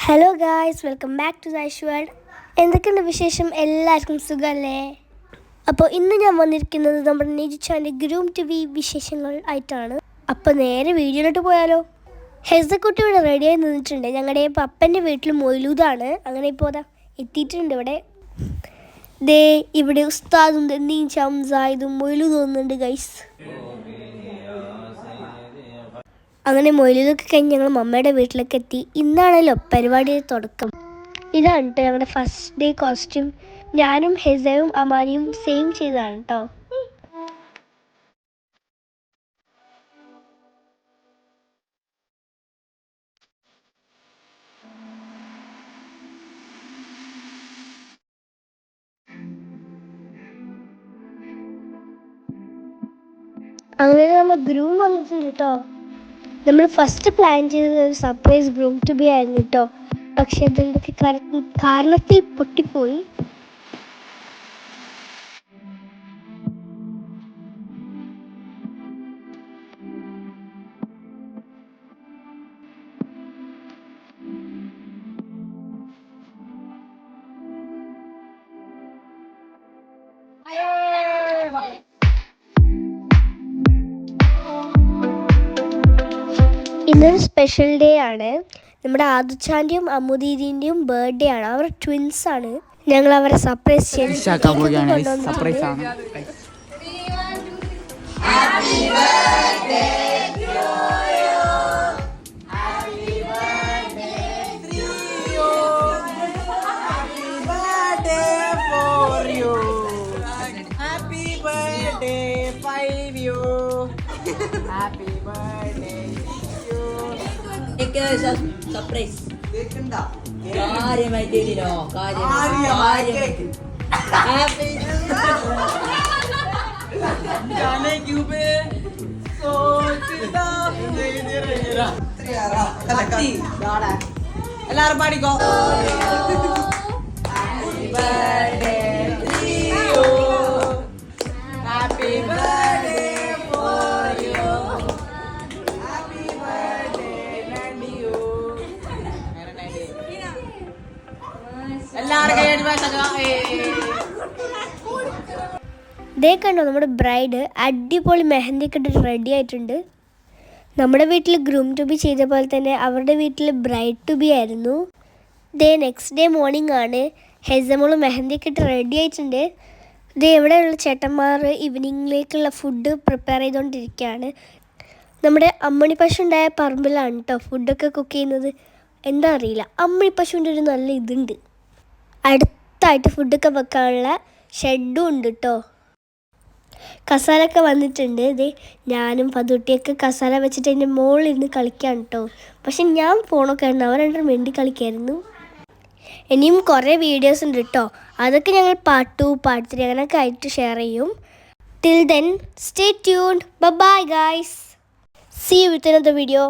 Hello guys, welcome back to Daish world. എന്തൊക്കെയുണ്ട് വിശേഷം? എല്ലാവർക്കും സുഖമല്ലേ? അപ്പോൾ ഇന്ന് ഞാൻ വന്നിരിക്കുന്നത് നമ്മുടെ നിജിച്ചാൻ്റെ ഗ്രൂം ടു ബി വിശേഷങ്ങൾ ആയിട്ടാണ്. അപ്പോൾ നേരെ വീഡിയോയിലോട്ട് പോയാലോ? ഹെസക്കുട്ടി ഇവിടെ റെഡിയായി നിന്നിട്ടുണ്ട്. ഞങ്ങളുടെ പപ്പൻ്റെ വീട്ടിൽ മൊയ്ലൂദാണ്. അങ്ങനെ ഇപ്പോൾ അതാ എത്തിയിട്ടുണ്ട് ഇവിടെ. ദേ ഇവിടെ ഉസ്താദും ദന്തിയും ഷംസായിദും മൊയ്ലൂദ് തോന്നുന്നുണ്ട് ഗൈസ്. അങ്ങനെ മൊയ്ലൂദൊക്കെ കഴിഞ്ഞ് ഞങ്ങൾ മമ്മയുടെ വീട്ടിലേക്ക് എത്തി. ഇന്നാണല്ലോ പരിപാടിയുടെ തുടക്കം. ഇതാണ് കേട്ടോ ഞങ്ങളുടെ ഫസ്റ്റ് ഡേ കോസ്റ്റ്യൂം. ഞാനും ഹെസയും അമാനിയും സെയിം ചെയ്തതാണ് കേട്ടോ. അങ്ങനെ നമ്മൾ ഗ്രൂം വന്നിട്ടുണ്ട് കേട്ടോ. നമ്മൾ ഫസ്റ്റ് പ്ലാൻ ചെയ്തത് ഒരു സർപ്രൈസ് ഗ്രൂം ടു ബി ആയിരുന്നു കേട്ടോ. പക്ഷെ എന്തൊക്കെ കാരണത്തിൽ പൊട്ടിപ്പോയി. ഇന്നൊരു സ്പെഷ്യൽ ഡേ ആണ്. നമ്മുടെ ആദുച്ചാൻ്റെയും അമ്മുദീദിൻ്റെയും ബർത്ത്ഡേ ആണ്. അവർ ട്വിൻസ് ആണ്. ഞങ്ങൾ അവരെ സർപ്രൈസ് ചെയ്തു. സർപ്രൈസ് എല്ലാരും പാടിക്കോ. ദേ കണ്ടോ, നമ്മുടെ ബ്രൈഡ് അടിപൊളി മെഹന്തി ഒക്കെ ഇട്ടിട്ട് റെഡി ആയിട്ടുണ്ട്. നമ്മുടെ വീട്ടിൽ ഗ്രൂം ടു ബി ചെയ്ത പോലെ തന്നെ അവരുടെ വീട്ടിൽ ബ്രൈഡ് ടു ബി ആയിരുന്നു. ദേ നെക്സ്റ്റ് ഡേ മോർണിംഗ് ആണ്. ഹെസമോള് മെഹന്തി ഒക്കെ ഇട്ട് റെഡി ആയിട്ടുണ്ട്. ദേ എവിടെയുള്ള ചേട്ടന്മാർ ഈവനിങ്ങിലേക്കുള്ള ഫുഡ് പ്രിപ്പയർ ചെയ്തുകൊണ്ടിരിക്കുകയാണ്. നമ്മുടെ അമ്മണി പശു ഉണ്ടായ പറമ്പിലാണ് കേട്ടോ ഫുഡൊക്കെ കുക്ക് ചെയ്യുന്നത്. എന്താ അറിയില്ല, അമ്മണി പശുവിൻ്റെ ഒരു നല്ല ഇതുണ്ട്. അടുത്തായിട്ട് ഫുഡൊക്കെ വെക്കാനുള്ള ഷെഡും ഉണ്ട് കേട്ടോ. കസാലൊക്കെ വന്നിട്ടുണ്ട്. ഇതേ ഞാനും പതുട്ടിയൊക്കെ കസാല വെച്ചിട്ട് അതിൻ്റെ മുകളിലിരുന്ന് കളിക്കാൻ കേട്ടോ. പക്ഷെ ഞാൻ ഫോണൊക്കെ ആയിരുന്നു, അവർ രണ്ടും വേണ്ടി കളിക്കായിരുന്നു. ഇനിയും കുറേ വീഡിയോസ് ഉണ്ട് കേട്ടോ. അതൊക്കെ ഞങ്ങൾ പാർട്ട് 2 പാർട്ട് 3 അങ്ങനെയൊക്കെ ആയിട്ട് ഷെയർ ചെയ്യും. Till then stay tuned. Bye guys. See you with another video.